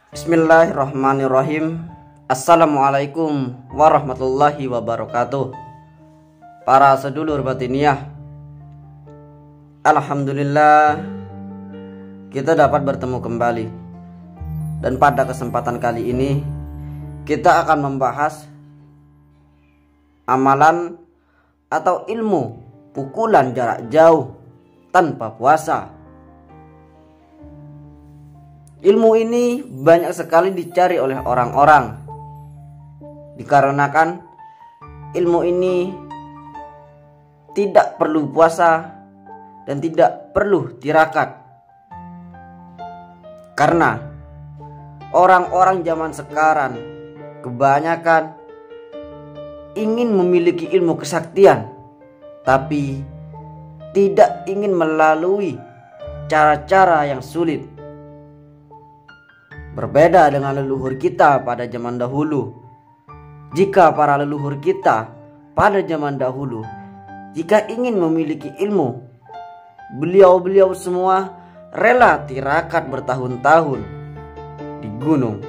Bismillahirrahmanirrahim. Assalamualaikum warahmatullahi wabarakatuh. Para sedulur batiniah, alhamdulillah kita dapat bertemu kembali. Dan pada kesempatan kali ini kita akan membahas amalan atau ilmu pukulan jarak jauh tanpa puasa. Ilmu ini banyak sekali dicari oleh orang-orang, dikarenakan ilmu ini tidak perlu puasa dan tidak perlu tirakat. Karena orang-orang zaman sekarang kebanyakan ingin memiliki ilmu kesaktian, tapi tidak ingin melalui cara-cara yang sulit. Berbeda dengan leluhur kita pada zaman dahulu. Jika para leluhur kita pada zaman dahulu, jika ingin memiliki ilmu, beliau-beliau semua rela tirakat bertahun-tahun di gunung.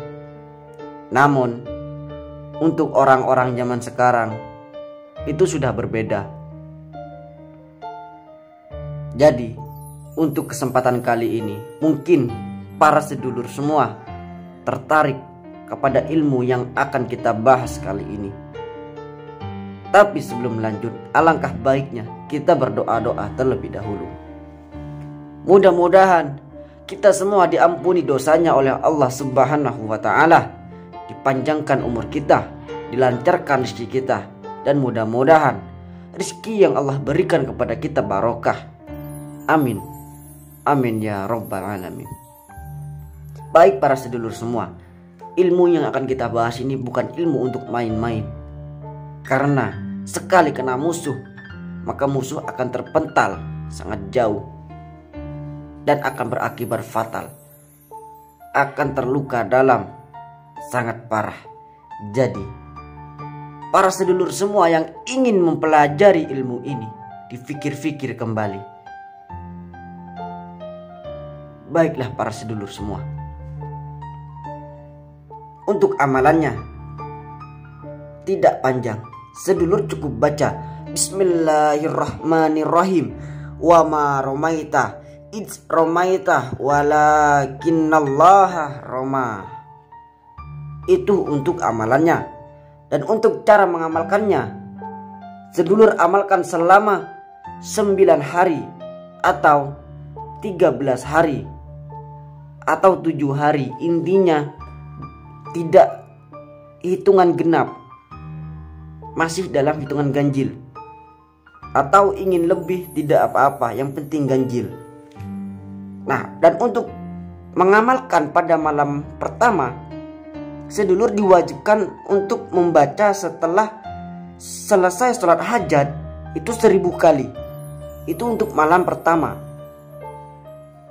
Namun untuk orang-orang zaman sekarang itu sudah berbeda. Jadi untuk kesempatan kali ini mungkin para sedulur semua tertarik kepada ilmu yang akan kita bahas kali ini. Tapi sebelum lanjut, alangkah baiknya kita berdoa-doa terlebih dahulu. Mudah-mudahan kita semua diampuni dosanya oleh Allah Subhanahu wa Ta'ala, dipanjangkan umur kita, dilancarkan rezeki kita, dan mudah-mudahan rezeki yang Allah berikan kepada kita barokah. Amin. Amin ya rabbal alamin. Baik para sedulur semua, ilmu yang akan kita bahas ini bukan ilmu untuk main-main. Karena sekali kena musuh, maka musuh akan terpental sangat jauh dan akan berakibat fatal, akan terluka dalam sangat parah. Jadi para sedulur semua yang ingin mempelajari ilmu ini, dipikir-fikir kembali. Baiklah para sedulur semua, untuk amalannya tidak panjang, sedulur cukup baca Bismillahirrahmanirrahim. Wa ma romaita idz romaita walakinnallaha roma. Itu untuk amalannya. Dan untuk cara mengamalkannya, sedulur amalkan selama 9 hari atau 13 hari atau 7 hari. Intinya tidak hitungan genap, masih dalam hitungan ganjil. Atau ingin lebih tidak apa-apa, yang penting ganjil. Nah, dan untuk mengamalkan pada malam pertama, sedulur diwajibkan untuk membaca setelah selesai sholat hajat itu 1000 kali. Itu untuk malam pertama.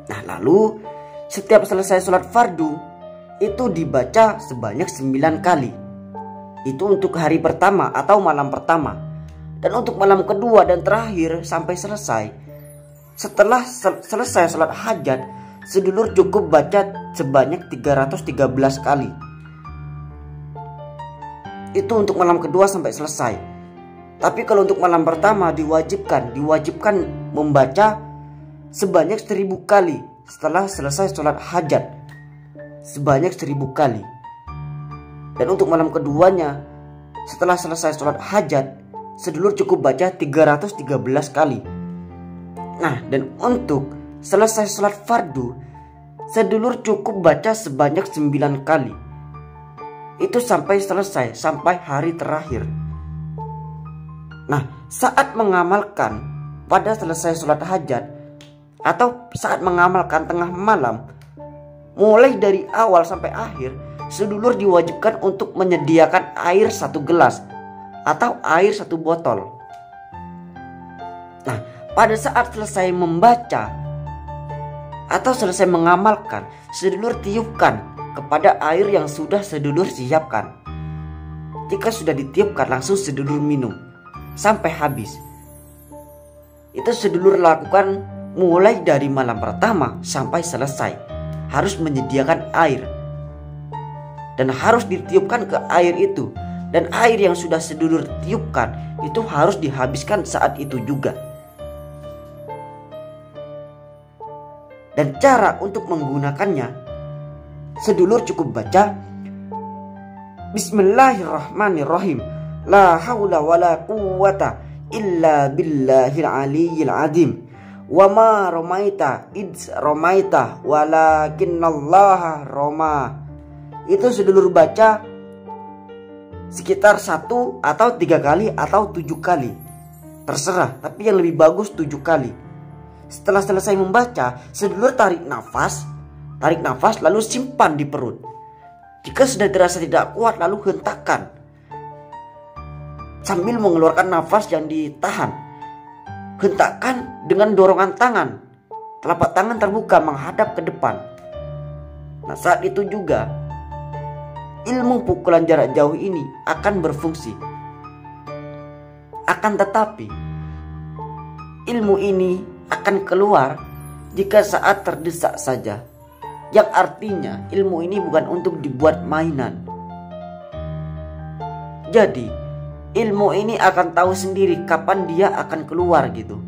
Nah, lalu setiap selesai sholat fardu itu dibaca sebanyak 9 kali. Itu untuk hari pertama atau malam pertama. Dan untuk malam kedua dan terakhir sampai selesai, setelah selesai sholat hajat, sedulur cukup baca sebanyak 313 kali. Itu untuk malam kedua sampai selesai. Tapi kalau untuk malam pertama diwajibkan membaca sebanyak 1000 kali setelah selesai sholat hajat, sebanyak 1000 kali. Dan untuk malam keduanya setelah selesai sholat hajat, sedulur cukup baca 313 kali. Nah, dan untuk selesai sholat fardu, sedulur cukup baca sebanyak 9 kali. Itu sampai selesai, sampai hari terakhir. Nah, saat mengamalkan pada selesai sholat hajat atau saat mengamalkan tengah malam, mulai dari awal sampai akhir, sedulur diwajibkan untuk menyediakan air 1 gelas atau air 1 botol. Nah, pada saat selesai membaca atau selesai mengamalkan, sedulur tiupkan kepada air yang sudah sedulur siapkan. Jika sudah ditiupkan, langsung sedulur minum sampai habis. Itu sedulur lakukan mulai dari malam pertama sampai selesai. Harus menyediakan air dan harus ditiupkan ke air itu. Dan air yang sudah sedulur tiupkan itu harus dihabiskan saat itu juga. Dan cara untuk menggunakannya, sedulur cukup baca Bismillahirrahmanirrahim. La haula wala quwwata illa billahil aliyyil azim. Wa ma ramaita idz ramaita walakinnallaha rama. Itu sedulur baca sekitar 1 atau 3 kali atau 7 kali, terserah, tapi yang lebih bagus 7 kali. Setelah selesai membaca, sedulur tarik nafas lalu simpan di perut. Jika sudah terasa tidak kuat, lalu hentakkan sambil mengeluarkan nafas yang ditahan. Hentakkan dengan dorongan tangan, telapak tangan terbuka menghadap ke depan. Nah, saat itu juga ilmu pukulan jarak jauh ini akan berfungsi. Akan tetapi ilmu ini akan keluar jika saat terdesak saja, yang artinya ilmu ini bukan untuk dibuat mainan. Jadi ilmu ini akan tahu sendiri kapan dia akan keluar gitu.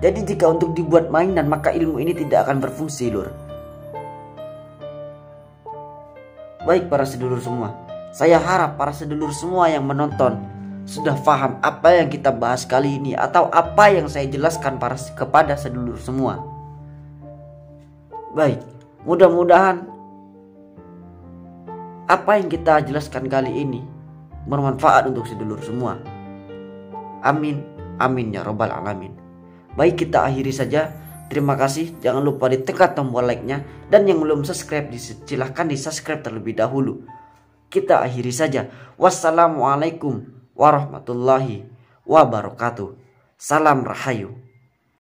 Jadi jika untuk dibuat mainan, maka ilmu ini tidak akan berfungsi, lur. Baik para sedulur semua, saya harap para sedulur semua yang menonton sudah paham apa yang kita bahas kali ini, atau apa yang saya jelaskan kepada sedulur semua. Baik, mudah-mudahan apa yang kita jelaskan kali ini bermanfaat untuk sedulur semua. Amin, amin ya robbal alamin. Baik, kita akhiri saja. Terima kasih, jangan lupa ditekan tombol like-nya, dan yang belum subscribe silahkan di subscribe terlebih dahulu. Kita akhiri saja. Wassalamualaikum warahmatullahi wabarakatuh. Salam Rahayu.